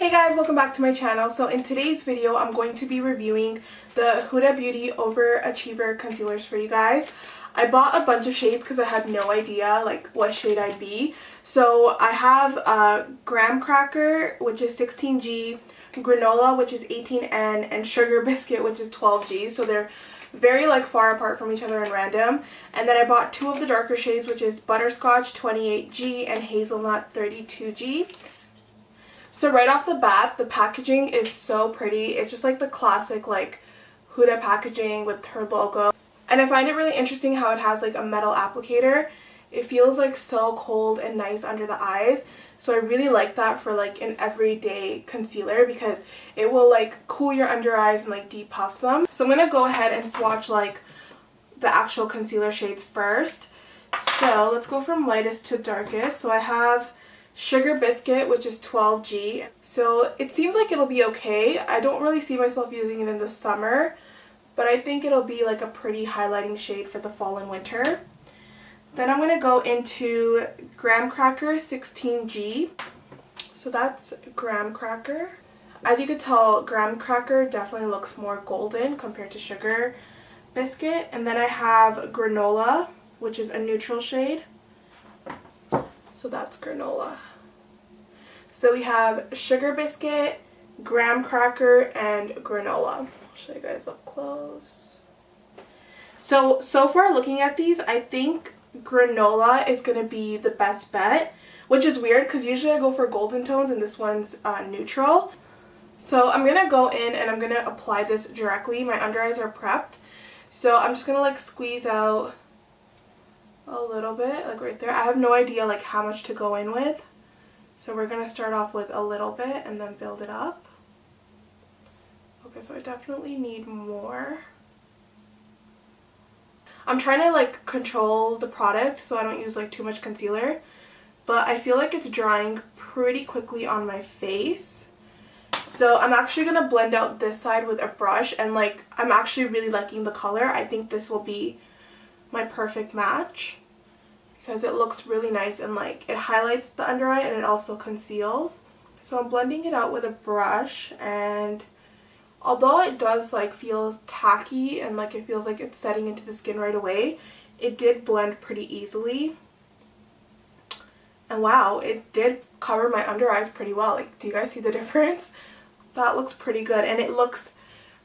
Hey guys, welcome back to my channel. So in today's video, I'm going to be reviewing the Huda Beauty Overachiever Concealers for you guys. I bought a bunch of shades because I had no idea like what shade I'd be. So I have Graham Cracker, which is 16G, Granola, which is 18N, and Sugar Biscuit, which is 12G. So they're very like far apart from each other and random. And then I bought two of the darker shades, which is Butterscotch 28G and Hazelnut 32G. So right off the bat, the packaging is so pretty. It's just like the classic like Huda packaging with her logo. And I find it really interesting how it has like a metal applicator. It feels like so cold and nice under the eyes. So I really like that for like an everyday concealer because it will like cool your under eyes and like depuff them. So I'm going to go ahead and swatch like the actual concealer shades first. So let's go from lightest to darkest. So I have Sugar Biscuit, which is 12G. So it seems like it'll be okay. I don't really see myself using it in the summer, but I think it'll be like a pretty highlighting shade for the fall and winter. Then I'm going to go into Graham Cracker 16G. So that's Graham Cracker. As you could tell, Graham Cracker definitely looks more golden compared to Sugar Biscuit. And then I have Granola, which is a neutral shade. So that's Granola. So we have Sugar Biscuit, Graham Cracker, and Granola. I'll show you guys up close. So far looking at these, I think Granola is going to be the best bet, which is weird because usually I go for golden tones and this one's neutral. So I'm going to go in and I'm going to apply this directly. My under eyes are prepped. So I'm just going to like squeeze out a little bit, like right there. I have no idea like how much to go in with. So we're going to start off with a little bit and then build it up. Okay, so I definitely need more. I'm trying to like control the product so I don't use like too much concealer, but I feel like it's drying pretty quickly on my face. So I'm actually going to blend out this side with a brush, and like I'm actually really liking the color. I think this will be my perfect match because it looks really nice and like it highlights the under eye and it also conceals. So I'm blending it out with a brush, and although it does like feel tacky and like it feels like it's setting into the skin right away, it did blend pretty easily. And wow, it did cover my under eyes pretty well. Like, do you guys see the difference? That looks pretty good, and it looks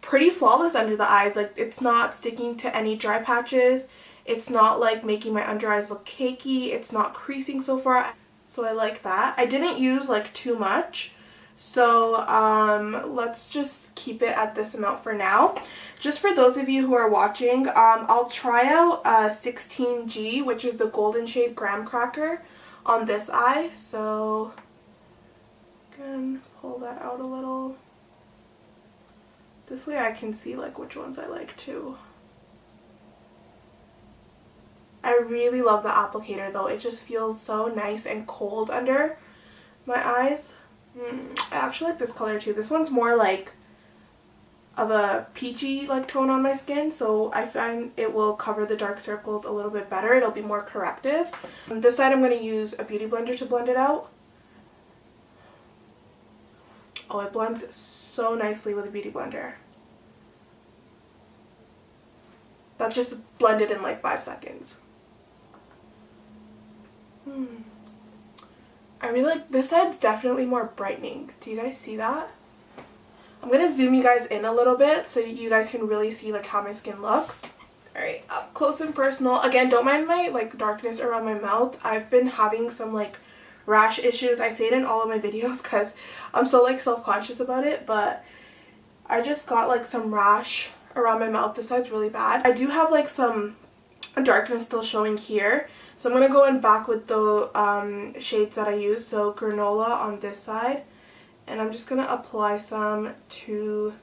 pretty flawless under the eyes. Like, it's not sticking to any dry patches. It's not like making my under eyes look cakey. It's not creasing so far. So I like that. I didn't use like too much. So let's just keep it at this amount for now. Just for those of you who are watching, I'll try out 16G, which is the golden shade Graham Cracker, on this eye. So again, pull that out a little. This way I can see like which ones I like too. I really love the applicator though. It just feels so nice and cold under my eyes. I actually like this color too. This one's more like of a peachy like tone on my skin, so I find it will cover the dark circles a little bit better. It'll be more corrective. On this side I'm going to use a beauty blender to blend it out. Oh, it blends so nicely with a beauty blender. That just blended in like 5 seconds. I really like this side's definitely more brightening. Do you guys see that? I'm gonna zoom you guys in a little bit so you guys can really see like how my skin looks. Alright, up close and personal. Again, don't mind my like darkness around my mouth. I've been having some like rash issues. I say it in all of my videos because I'm so like self-conscious about it, but I just got like some rash around my mouth. This side's really bad. I do have like some darkness still showing here, so I'm going to go in back with the shades that I use. So Granola on this side, and I'm just going to apply some to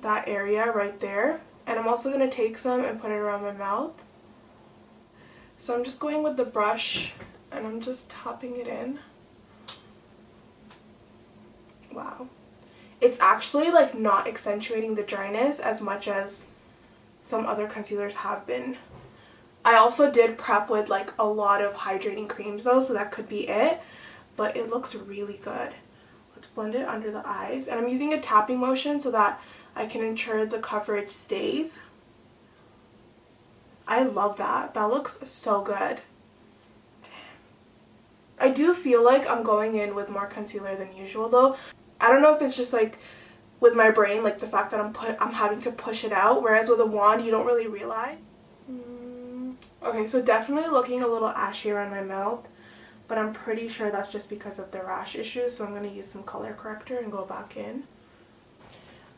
that area right there, and I'm also going to take some and put it around my mouth. So I'm just going with the brush and I'm just tapping it in. Wow, it's actually like not accentuating the dryness as much as some other concealers have been. I also did prep with like a lot of hydrating creams though, so that could be it, but it looks really good. let's blend it under the eyes. And I'm using a tapping motion so that I can ensure the coverage stays. I love that. That looks so good. I do feel like I'm going in with more concealer than usual though. I don't know if it's just like with my brain, like the fact that I'm having to push it out, whereas with a wand you don't really realize. Okay, so definitely looking a little ashy around my mouth, but I'm pretty sure that's just because of the rash issues, so I'm going to use some color corrector and go back in.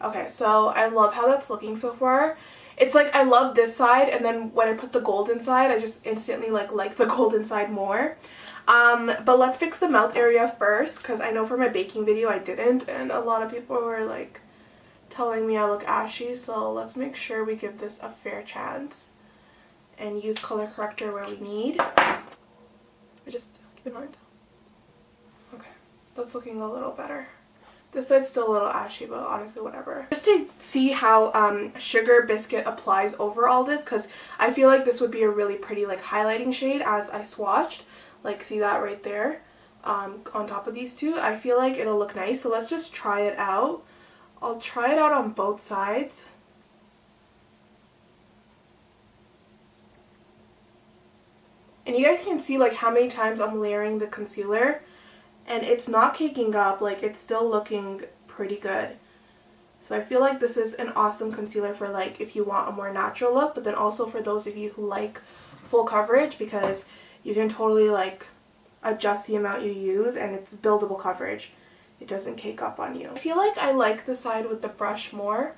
Okay, so I love how that's looking so far. It's like I love this side, and then when I put the gold inside, I just instantly like the gold inside more. But let's fix the mouth area first, because I know for my baking video I didn't, and a lot of people were like telling me I look ashy, so let's make sure we give this a fair chance and use color corrector where we need. Just keep in mind. Okay, that's looking a little better. This side's still a little ashy, but honestly, whatever. Just to see how Sugar Biscuit applies over all this, because I feel like this would be a really pretty like highlighting shade as I swatched. Like, see that right there on top of these two? I feel like it'll look nice, so let's just try it out. I'll try it out on both sides. And you guys can see like how many times I'm layering the concealer, and it's not caking up, like it's still looking pretty good. So I feel like this is an awesome concealer for like if you want a more natural look, but then also for those of you who like full coverage, because you can totally like adjust the amount you use and it's buildable coverage. It doesn't cake up on you. I feel like I like the side with the brush more.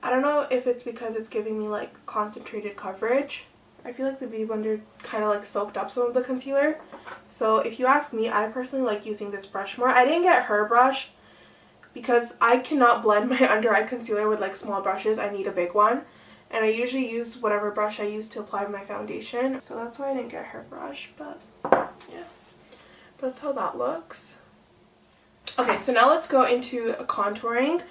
I don't know if it's because it's giving me like concentrated coverage. I feel like the Beauty Blender kind of like soaked up some of the concealer. So if you ask me, I personally like using this brush more. I didn't get her brush because I cannot blend my under eye concealer with like small brushes. I need a big one. And I usually use whatever brush I use to apply my foundation. So that's why I didn't get her brush, but yeah. That's how that looks. Okay, so now let's go into contouring.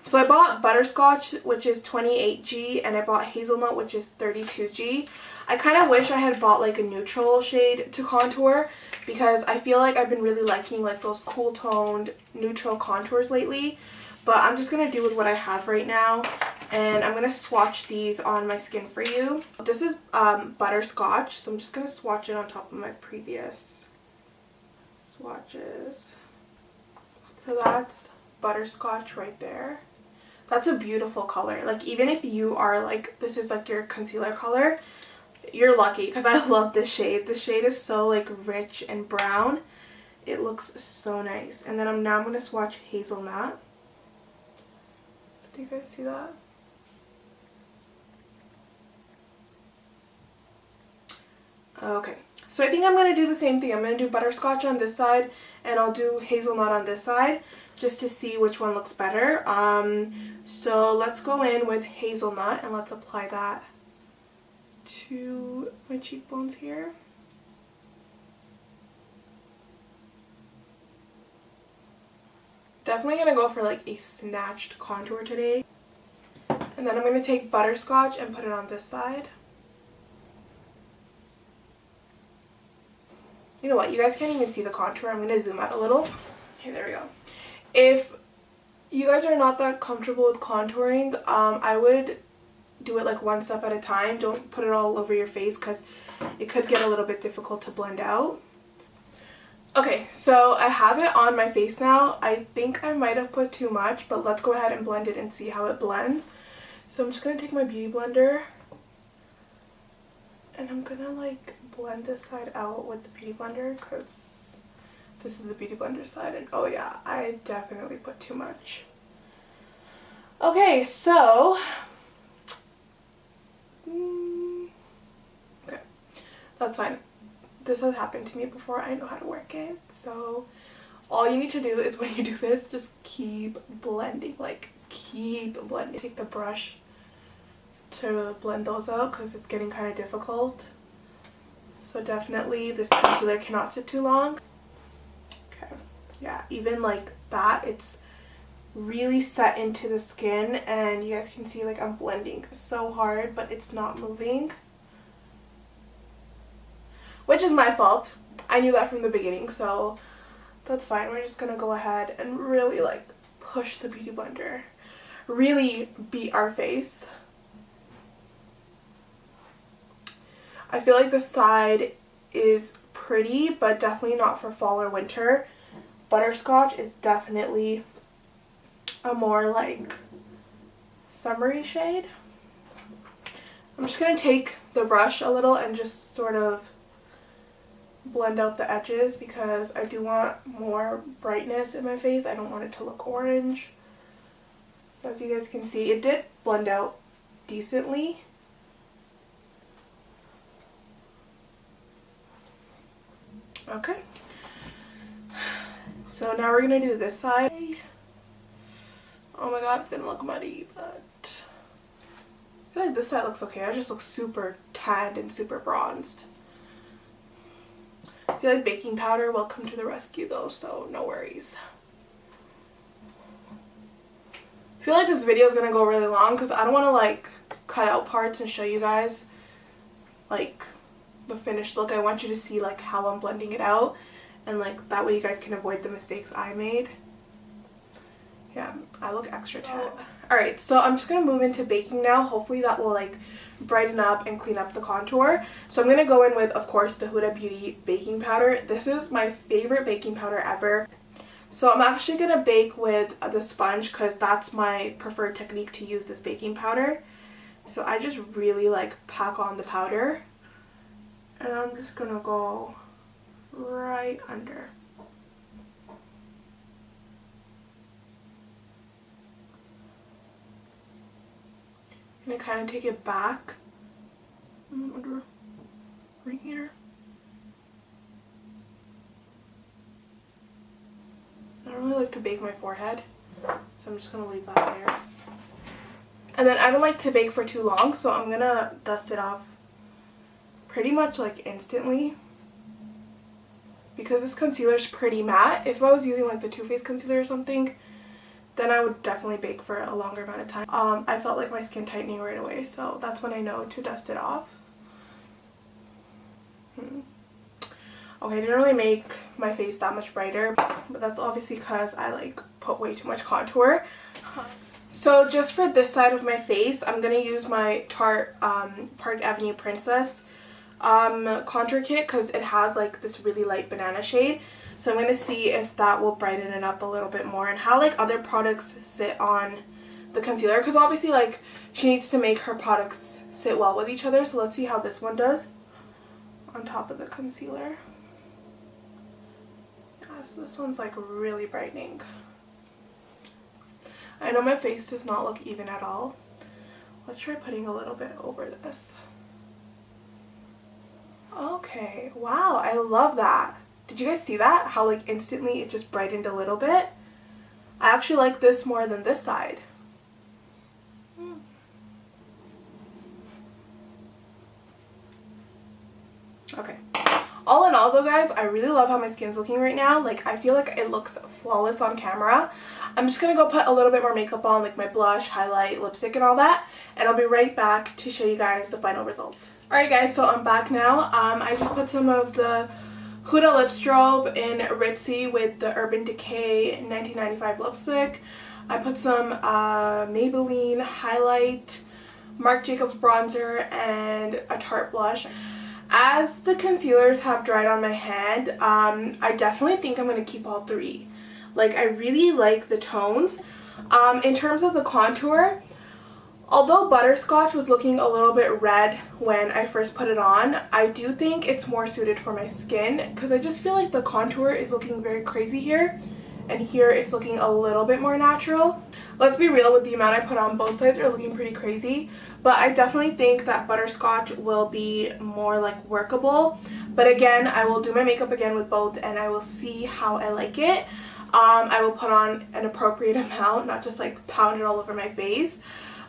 So I bought Butterscotch, which is 28G, and I bought Hazelnut, which is 32G. I kind of wish I had bought like a neutral shade to contour, because I feel like I've been really liking like those cool toned neutral contours lately. But I'm just going to do with what I have right now, and I'm going to swatch these on my skin for you. This is Butterscotch, so I'm just going to swatch it on top of my previous swatches. So that's Butterscotch right there. That's a beautiful color. Like, even if you are like, this is like your concealer color, you're lucky, because I love this shade. This shade is so like rich and brown. It looks so nice. And then I'm going to swatch Hazelnut. Do you guys see that? Okay, so I think I'm going to do the same thing. I'm going to do Butterscotch on this side, and I'll do Hazelnut on this side, just to see which one looks better. So let's go in with Hazelnut, and let's apply that to my cheekbones here. Definitely going to go for like a snatched contour today. And then I'm going to take Butterscotch and put it on this side. You know what, you guys can't even see the contour. I'm going to zoom out a little. Okay, there we go. If you guys are not that comfortable with contouring, I would do it like one step at a time. Don't put it all over your face, because it could get a little bit difficult to blend out. Okay, so I have it on my face now. I think I might have put too much, but let's go ahead and blend it and see how it blends. So I'm just going to take my Beauty Blender, and I'm going to like blend this side out with the Beauty Blender, because this is the Beauty Blender side, and oh yeah, I definitely put too much. Okay, so okay, that's fine. This has happened to me before. I know how to work it. So all you need to do is, when you do this, just keep blending, like keep blending. Take the brush to blend those out, because it's getting kind of difficult. So definitely this concealer cannot sit too long. Okay, yeah, even like that, it's really set into the skin, and you guys can see like I'm blending so hard, but it's not moving, which is my fault. I knew that from the beginning, so that's fine. We're just gonna go ahead and really like push the Beauty Blender. Really beat our face. I feel like the side is pretty, but definitely not for fall or winter. Butterscotch is definitely a more like summery shade. I'm just going to take the brush a little and just sort of blend out the edges because I do want more brightness in my face. I don't want it to look orange. So as you guys can see, it did blend out decently. Okay. So now we're going to do this side. Oh my god, it's going to look muddy, but I feel like this side looks okay. I just look super tanned and super bronzed. I feel like baking powder will come to the rescue though, so no worries. I feel like this video is going to go really long because I don't want to like cut out parts and show you guys like the finished look. I want you to see like how I'm blending it out, and like that way you guys can avoid the mistakes I made. Yeah, I look extra tan. Alright, so I'm just going to move into baking now. Hopefully that will like brighten up and clean up the contour. So I'm going to go in with, of course, the Huda Beauty Baking Powder. This is my favorite baking powder ever. So I'm actually going to bake with the sponge because that's my preferred technique to use this baking powder. So I just really like pack on the powder. And I'm just going to go right under. I'm going to kind of take it back. Under right here. I don't really like to bake my forehead, so I'm just going to leave that there. And then I don't like to bake for too long, so I'm going to dust it off pretty much like instantly. Because this concealer is pretty matte. If I was using like the Too Faced concealer or something, then I would definitely bake for a longer amount of time. I felt like my skin tightening right away, so that's when I know to dust it off. Okay, I didn't really make my face that much brighter, but that's obviously because I like put way too much contour. So just for this side of my face, I'm going to use my Tarte Park Avenue Princess contour kit because it has like this really light banana shade. So I'm going to see if that will brighten it up a little bit more and how like other products sit on the concealer, because obviously like she needs to make her products sit well with each other. So let's see how this one does on top of the concealer. Yeah, so this one's like really brightening. I know my face does not look even at all. Let's try putting a little bit over this. Okay, wow, I love that. Did you guys see that? How like instantly it just brightened a little bit? I actually like this more than this side. Okay. All in all though guys, I really love how my skin's looking right now. Like I feel like it looks flawless on camera. I'm just gonna go put a little bit more makeup on, like my blush, highlight, lipstick and all that. And I'll be right back to show you guys the final result. Alright guys, so I'm back now. I just put some of the Huda Lip Strobe in Ritzy with the Urban Decay 1995 lipstick. I put some Maybelline highlight, Marc Jacobs bronzer, and a Tarte blush. As the concealers have dried on my hand, I definitely think I'm going to keep all three. Like, I really like the tones. In terms of the contour, although Butterscotch was looking a little bit red when I first put it on, I do think it's more suited for my skin because I just feel like the contour is looking very crazy here, and here it's looking a little bit more natural. Let's be real, with the amount I put on, both sides are looking pretty crazy, but I definitely think that Butterscotch will be more like workable. But again, I will do my makeup again with both and I will see how I like it. I will put on an appropriate amount, not just like pound it all over my face.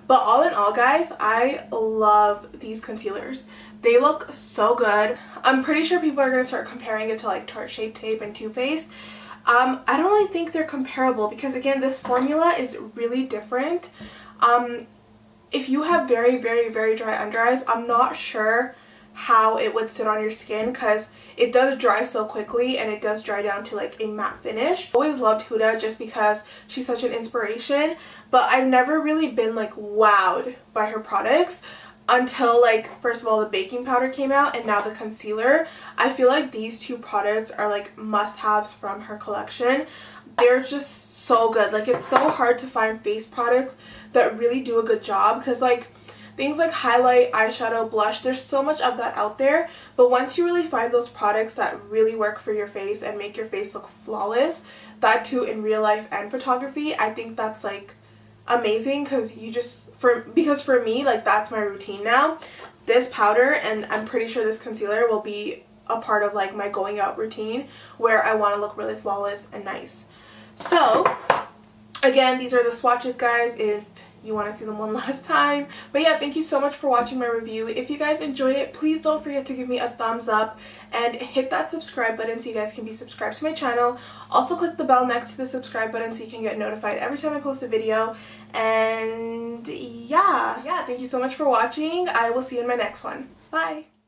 But all in all guys, I love these concealers. They look so good. I'm pretty sure people are going to start comparing it to like Tarte Shape Tape and Too Faced. I don't really think they're comparable because again, this formula is really different. If you have very, very, very dry under eyes, I'm not sure how it would sit on your skin, because it does dry so quickly and it does dry down to like a matte finish. Always loved Huda just because she's such an inspiration, but I've never really been like wowed by her products until, like, first of all, the baking powder came out and now the concealer. I feel like these two products are like must-haves from her collection. They're just so good. Like, it's so hard to find face products that really do a good job, because like things like highlight, eyeshadow, blush, there's so much of that out there, but once you really find those products that really work for your face and make your face look flawless, that too in real life and photography, I think that's like amazing, because for me, like, that's my routine now. This powder, and I'm pretty sure this concealer, will be a part of like my going out routine where I want to look really flawless and nice. So again, these are the swatches, guys, if you want to see them one last time. But yeah, thank you so much for watching my review. If you guys enjoyed it, please don't forget to give me a thumbs up and hit that subscribe button so you guys can be subscribed to my channel. Also click the bell next to the subscribe button so you can get notified every time I post a video. And yeah, thank you so much for watching. I will see you in my next one. Bye!